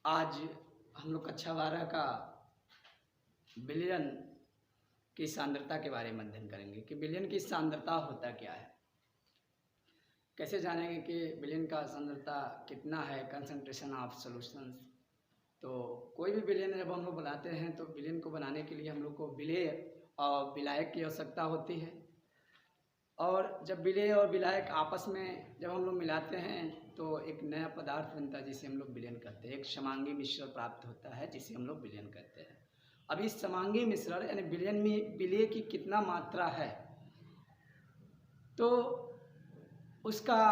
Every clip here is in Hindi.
आज हम लोग कक्षा 12 का बिलियन की सांद्रता के बारे में अध्ययन करेंगे कि बिलियन की सांद्रता होता क्या है। कैसे जानेंगे कि बिलियन का सांद्रता कितना है, कंसंट्रेशन ऑफ सॉल्यूशंस। तो कोई भी बिलियन जब हम लोग बनाते हैं तो बिलियन को बनाने के लिए हम लोग को विलेय और विलायक की आवश्यकता होती है। और जब विलेय और विलायक आपस में जब हम लोग मिलाते हैं तो एक नया पदार्थ बनता है जिसे हम लोग विलयन कहते हैं। एक समांगी मिश्रण प्राप्त होता है जिसे हम लोग विलयन कहते हैं। अब इस समांगी मिश्रण यानी विलयन में विलेय की कितना मात्रा है तो उसका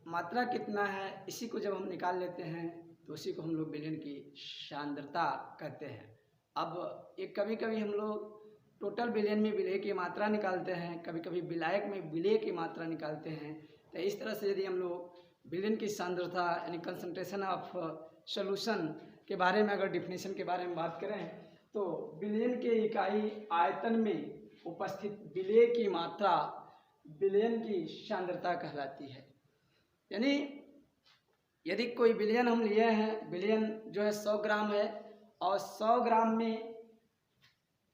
मात्रा कितना है, इसी को जब हम निकाल लेते हैं तो उसी को हम लोग विलयन की सांद्रता कहते हैं। अब एक कभी कभी हम लोग टोटल विलयन में विलेय की मात्रा निकालते हैं, कभी कभी विलायक में विलेय की मात्रा निकालते हैं। तो इस तरह से यदि हम लोग विलयन की सांद्रता यानी कंसंट्रेशन ऑफ सॉल्यूशन के बारे में अगर डिफिनेशन के बारे में बात करें तो विलयन के इकाई आयतन में उपस्थित विलेय की मात्रा विलयन की सांद्रता कहलाती है। यानी यदि कोई विलयन हम लिए हैं, विलयन जो है 100 ग्राम है और 100 ग्राम में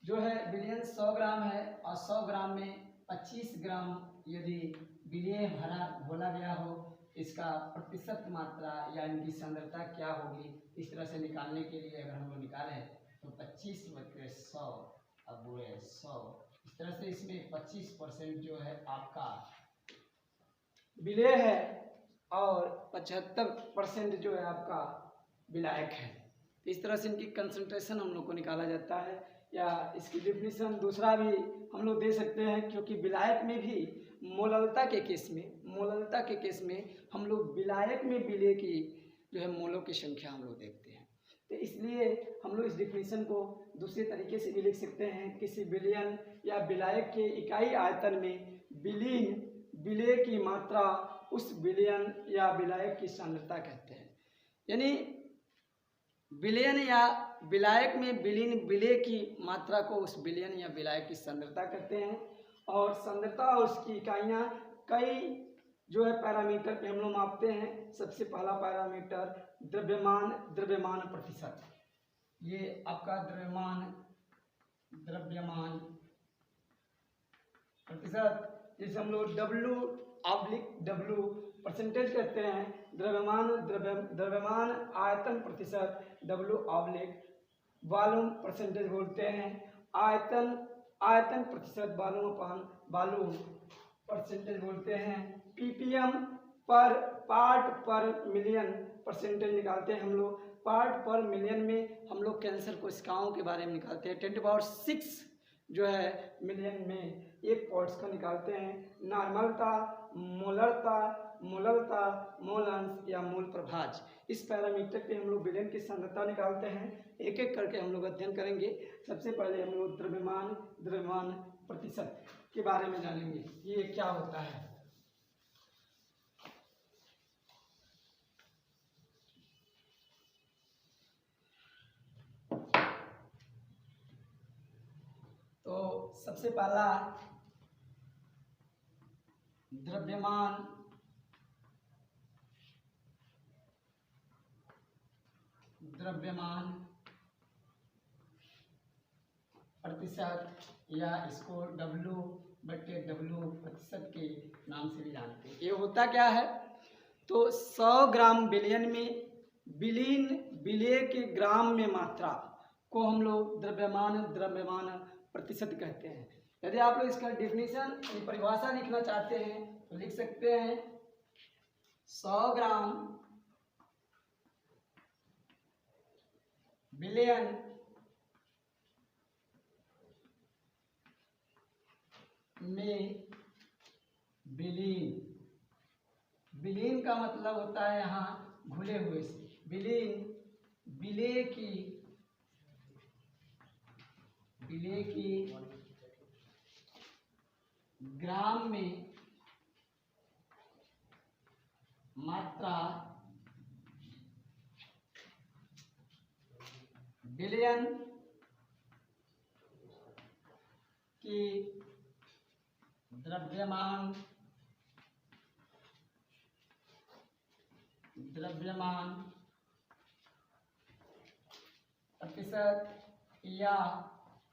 जो है विलयन 100 ग्राम है और 100 ग्राम में 25 ग्राम यदि विलेय भरा घोला गया हो, इसका प्रतिशत मात्रा या इनकी सांद्रता क्या होगी, इस तरह से निकालने के लिए अगर हम लोग निकालें तो 25/100 अब वो है 100। इस तरह से इसमें 25% जो है आपका विलेय है और 75% जो है आपका विलायक है। इस तरह से इनकी कंसंट्रेशन हम लोग को निकाला जाता है। या इसकी डिफिनीशन दूसरा भी हम लोग दे सकते हैं, क्योंकि विलायक में भी मोललता के केस में हम लोग विलायक में विलेय की जो है मोलों की संख्या हम लोग देखते हैं। तो इसलिए हम लोग इस डिफिनीशन को दूसरे तरीके से भी लिख सकते हैं। किसी विलयन या विलायक के इकाई आयतन में विलीन विलेय की मात्रा उस विलयन या विलायक की सांद्रता कहते हैं। यानी विलयन या विलायक में विलीन विलेय की मात्रा को उस विलयन या विलायक की सांद्रता कहते हैं। और सांद्रता और उसकी इकाइयाँ कई जो है पैरामीटर पे हम लोग मापते हैं। सबसे पहला पैरामीटर द्रव्यमान प्रतिशत। ये आपका द्रव्यमान प्रतिशत, जिसे हम लोग W परसेंटेज कहते हैं। द्रव्यमान आयतन प्रतिशत W वॉल्यूम परसेंटेज बोलते हैं। आयतन प्रतिशत वॉल्यूम परसेंटेज बोलते हैं। ppm पर पार्ट पर मिलियन परसेंटेज निकालते हैं हम लोग। पार्ट पर मिलियन में हम लोग कैंसर कोशिकाओं के बारे में निकालते हैं। 10⁻6 जो है मिलियन में एक पार्ट्स का निकालते हैं। नॉर्मलता, मोललता, मोलंस या मूल प्रभाज, इस पैरामीटर पे हम लोग विलयन की सांद्रता निकालते हैं। एक एक करके हम लोग अध्ययन करेंगे। सबसे पहले हम लोग द्रव्यमान प्रतिशत के बारे में जानेंगे, ये क्या होता है। तो सबसे पहला द्रव्यमान प्रतिशत, या इसको W/W प्रतिशत के नाम से भी जानते हैं। ये होता क्या है, तो 100 ग्राम विलयन में विलीन विलेय के ग्राम में मात्रा को हम लोग द्रव्यमान प्रतिशत कहते हैं। यदि आप लोग इसका डिफिनीशन परिभाषा लिखना चाहते हैं तो लिख सकते हैं 100 ग्राम विलयन में विलीन का मतलब होता है यहाँ घुले हुए से। विलेय की ग्राम में मात्रा विलयन की द्रव्यमान प्रतिशत या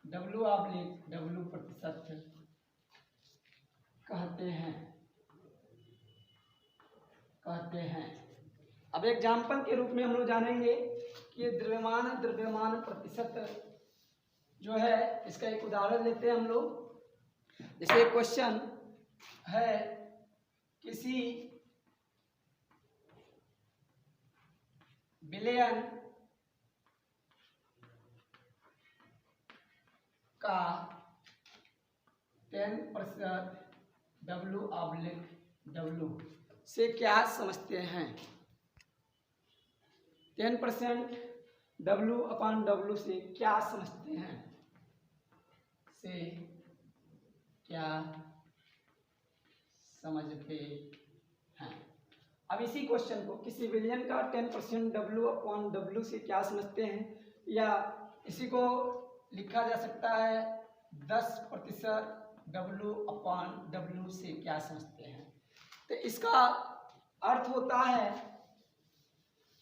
W प्रतिशत कहते हैं। अब एग्जाम्पल के रूप में हम लोग जानेंगे कि ये द्रव्यमान प्रतिशत जो है, इसका एक उदाहरण लेते हैं हम लोग। जैसे क्वेश्चन है, किसी बिलियन का 10% W से क्या समझते हैं? 10% W/W से क्या समझते हैं? अब इसी क्वेश्चन को किसी बिलियन का 10% W/W से क्या समझते हैं, या इसी को लिखा जा सकता है 10% W/W से क्या समझते हैं। तो इसका अर्थ होता है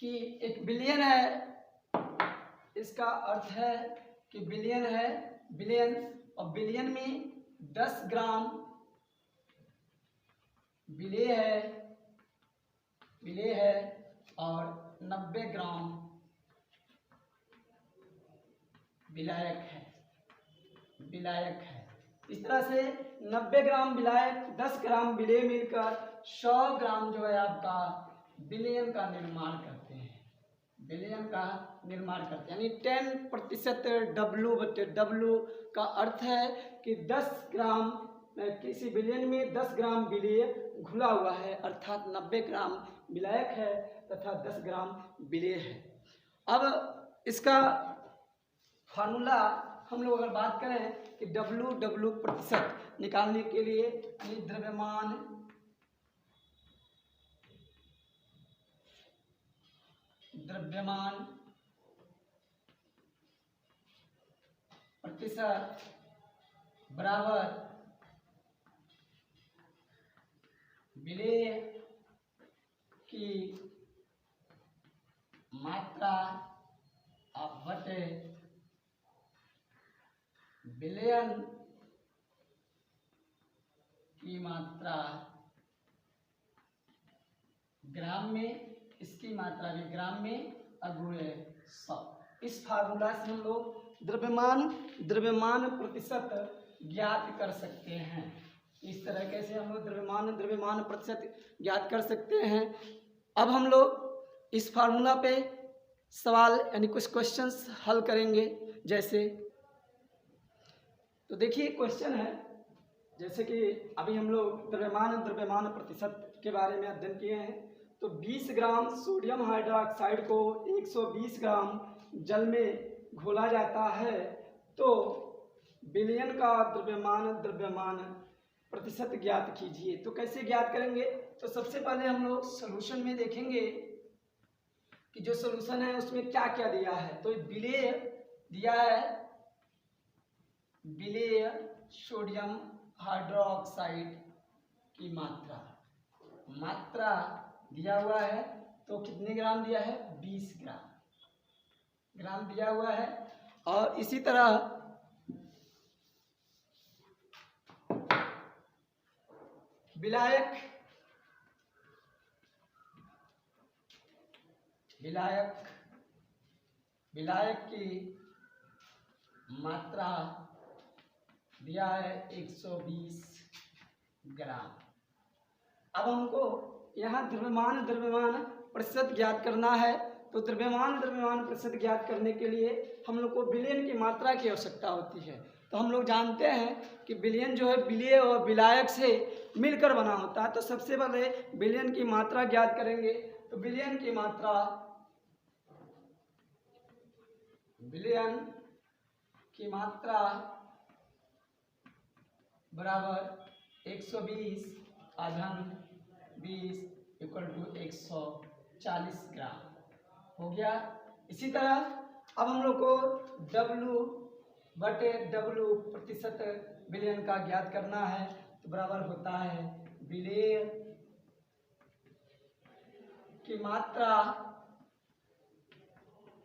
कि एक बिलियन है, इसका अर्थ है कि बिलियन और बिलियन में 10 ग्राम विलेय है और 90 ग्राम विलायक है। इस तरह से 90 ग्राम विलायक, 10 ग्राम विलेय मिलकर 100 ग्राम जो है आपका बिलियन का निर्माण करते हैं। यानी 10% W/W का अर्थ है कि 10 ग्राम, किसी बिलियन में 10 ग्राम विलेय घुला हुआ है, अर्थात 90 ग्राम विलायक है तथा 10 ग्राम विलेय है। अब इसका फार्मूला हम लोग अगर बात करें कि W प्रतिशत निकालने के लिए, यानी द्रव्यमान प्रतिशत बराबर विलेय की मात्रा बटे बिलियन की मात्रा ग्राम में, इसकी मात्रा भी ग्राम में, गुणे 100। इस फार्मूला से हम लोग द्रव्यमान प्रतिशत ज्ञात कर सकते हैं। इस तरीके से हम लोग द्रव्यमान प्रतिशत ज्ञात कर सकते हैं। अब हम लोग इस फार्मूला पे सवाल यानी कुछ क्वेश्चंस हल करेंगे। जैसे तो देखिए क्वेश्चन है, जैसे कि अभी हम लोग द्रव्यमान प्रतिशत के बारे में अध्ययन किए हैं। तो 20 ग्राम सोडियम हाइड्रोक्साइड को 120 ग्राम जल में घोला जाता है, तो बिलियन का द्रव्यमान प्रतिशत ज्ञात कीजिए। तो कैसे ज्ञात करेंगे? तो सबसे पहले हम लोग सॉल्यूशन में देखेंगे कि जो सॉल्यूशन है उसमें क्या क्या दिया है। तो विलेय दिया है, विलेय सोडियम हाइड्रोक्साइड की मात्रा दिया हुआ है। तो कितने ग्राम दिया है? 20 ग्राम दिया हुआ है। और इसी तरह विलायक की मात्रा दिया है 120 ग्राम। अब हमको यहाँ द्रव्यमान प्रतिशत ज्ञात करना है। तो द्रव्यमान प्रतिशत ज्ञात करने के लिए हम लोग को बिलियन की मात्रा की आवश्यकता होती है। तो हम लोग जानते हैं कि बिलियन जो है विलेय और विलायक से मिलकर बना होता है। तो सबसे पहले बिलियन की मात्रा ज्ञात करेंगे। तो बिलियन की मात्रा बराबर 120 आधन 20 = 140 ग्राम हो गया। इसी तरह अब हम लोग को W/W प्रतिशत बिलियन का ज्ञात करना है। तो बराबर होता है विलेय की मात्रा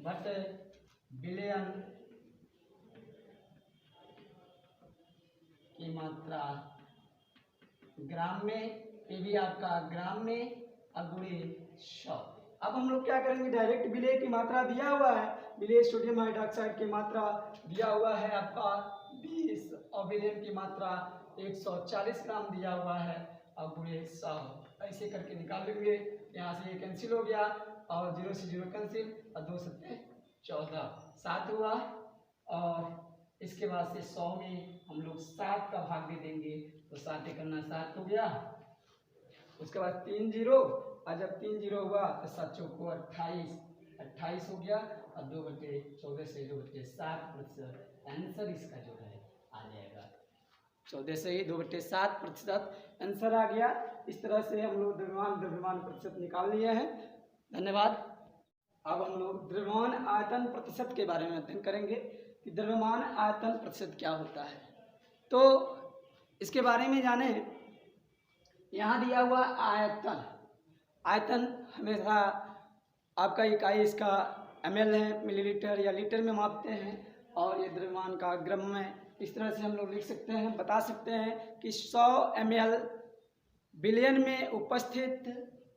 बटे बिलियन की मात्रा ग्राम में, ये भी आपका ग्राम में, गुणे 100। अब हम लोग क्या करेंगे, डायरेक्ट विलेय की मात्रा दिया हुआ है, विलेय सोडियम हाइड्रोक्साइड की मात्रा दिया हुआ है आपका 20 और विलेयन की मात्रा 140 ग्राम दिया हुआ है और गुणे 100, ऐसे करके निकाल लेंगे। यहाँ से ये कैंसिल हो गया और 0 से 0 कैंसिल और 2 सत्ते 14, 7 हुआ और इसके बाद से 100 में हम लोग 7 का भाग दे देंगे तो 7 करना 7 हो गया। उसके बाद 3 जीरो और जब 3 जीरो हुआ तो 7 चौको 28 हो गया और 2/14 से 2/7% आंसर इसका जो है आ जाएगा। 14 से ही 2/7% आंसर आ गया। इस तरह से हम लोग द्रव्यमान प्रतिशत निकाल लिए हैं। धन्यवाद। अब हम लोग द्रव्यमान आयतन प्रतिशत के बारे में अध्ययन करेंगे कि द्रव्यमान आयतन प्रतिशत क्या होता है। तो इसके बारे में जाने, यहाँ दिया हुआ आयतन, आयतन हमेशा आपका इकाई इसका ml है, मिलीलीटर या लीटर में मापते हैं और ये द्रव्यमान का ग्राम में। इस तरह से हम लोग लिख सकते हैं, बता सकते हैं कि 100 ml बिलियन में उपस्थित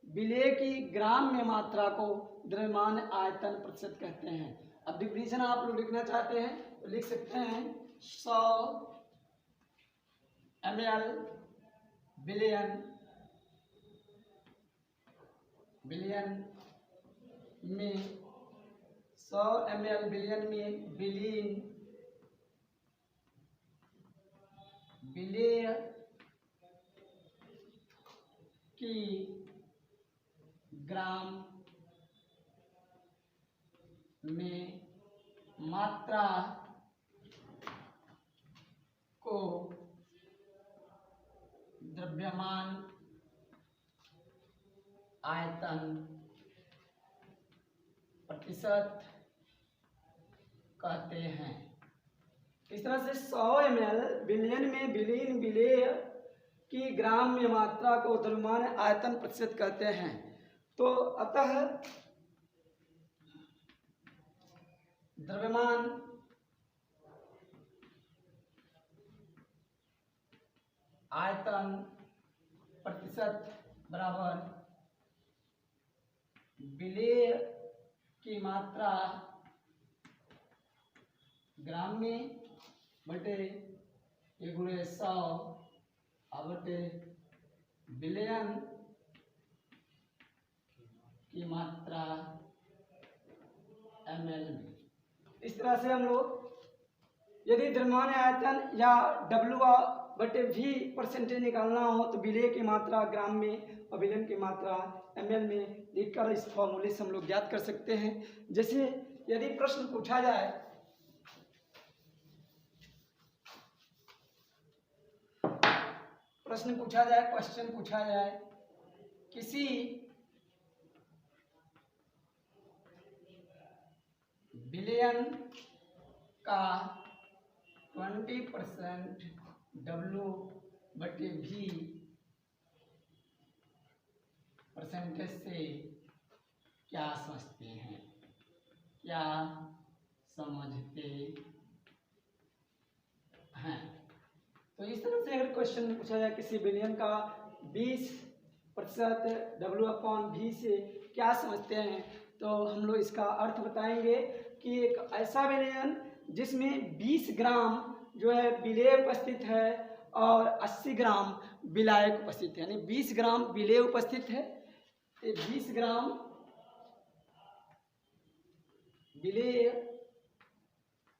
विलेय की ग्राम में मात्रा को द्रव्यमान आयतन प्रतिशत कहते हैं। अब डिफिनीशन आप लोग लिखना चाहते हैं तो लिख सकते हैं 100 ml बिलियन में 100 ml बिलियन में विलेय की ग्राम में मात्रा को द्रव्यमान आयतन प्रतिशत कहते हैं। इस तरह से 100 ml बिलियन में विलेय की ग्राम में मात्रा को द्रव्यमान आयतन प्रतिशत कहते हैं। तो अतः द्रव्यमान आयतन प्रतिशत बराबर विलेय की मात्रा ग्राम में बटे ये गुणे 100 बटे बिलियन की मात्रा ml में। इस तरह से हम लोग यदि द्रव्यमान आयतन या W/V परसेंटेज निकालना हो तो विलेय की मात्रा ग्राम में और बिलियन की मात्रा ml में लिखकर इस फॉर्मूले से हम लोग ज्ञात कर सकते हैं। जैसे यदि प्रश्न पूछा जाए क्वेश्चन पूछा जाए किसी बिलियन का 20% W/V परसेंटेज से क्या समझते हैं, तो इस तरह से अगर क्वेश्चन पूछा जाए किसी बिलियन का 20% W/V से क्या समझते हैं तो हम लोग इसका अर्थ बताएंगे कि एक ऐसा विलयन जिसमें 20 ग्राम जो है विलेय उपस्थित है और 80 ग्राम विलायक उपस्थित है, यानी 20 ग्राम विलेय उपस्थित है, 20 ग्राम विलेय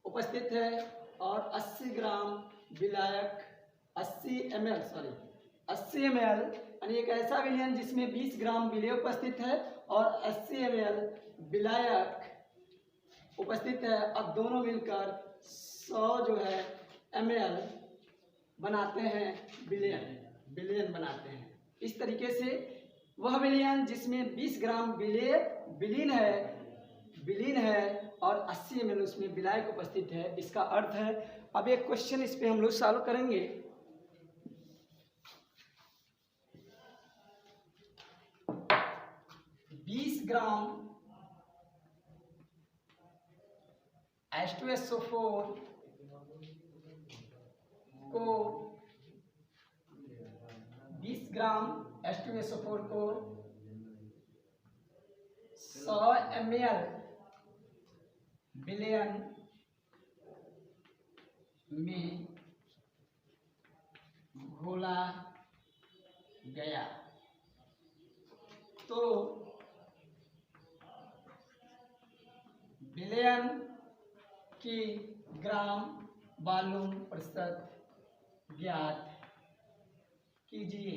उपस्थित है और 80 ग्राम विलायक 80 ml यानी एक ऐसा विलयन जिसमें 20 ग्राम विलेय उपस्थित है और 80 ml विलायक उपस्थित है। अब दोनों मिलकर 100 जो है ml बनाते हैं, बिलियन बनाते हैं। इस तरीके से वह विलयन जिसमें 20 ग्राम विलीन है और 80 ml उसमें विलायक उपस्थित है, इसका अर्थ है। अब एक क्वेश्चन इस पे हम लोग सॉल्व करेंगे। H2SO4 को 20 ग्राम H2SO4 को 100 ml विलयन में घोला गया तो विलयन की ग्राम वॉल्यूम प्रतिशत ज्ञात कीजिए।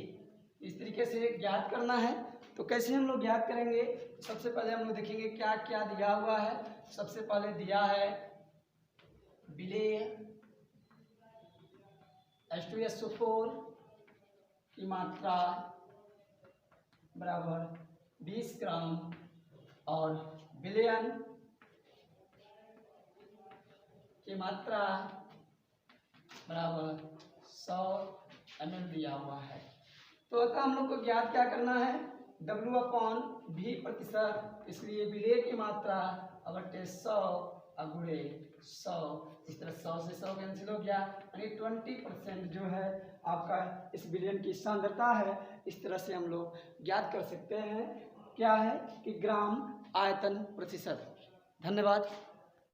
इस तरीके से ज्ञात करना है। तो कैसे हम लोग ज्ञात करेंगे? सबसे पहले हम लोग देखेंगे क्या क्या दिया हुआ है। सबसे पहले दिया है विलेय H2SO4 की मात्रा बराबर 20 ग्राम और विलयन की मात्रा बराबर 100 ml दिया हुआ है। तो अतः हम लोग को ज्ञात क्या करना है? W/V प्रतिशत, इसलिए विलेय की मात्रा बटे 100 गुणे 100, इस तरह 100 से 100 कैंसिल हो गया, यानी 20% जो है आपका इस विलयन की सांद्रता है। इस तरह से हम लोग ज्ञात कर सकते हैं क्या है कि ग्राम आयतन प्रतिशत। धन्यवाद।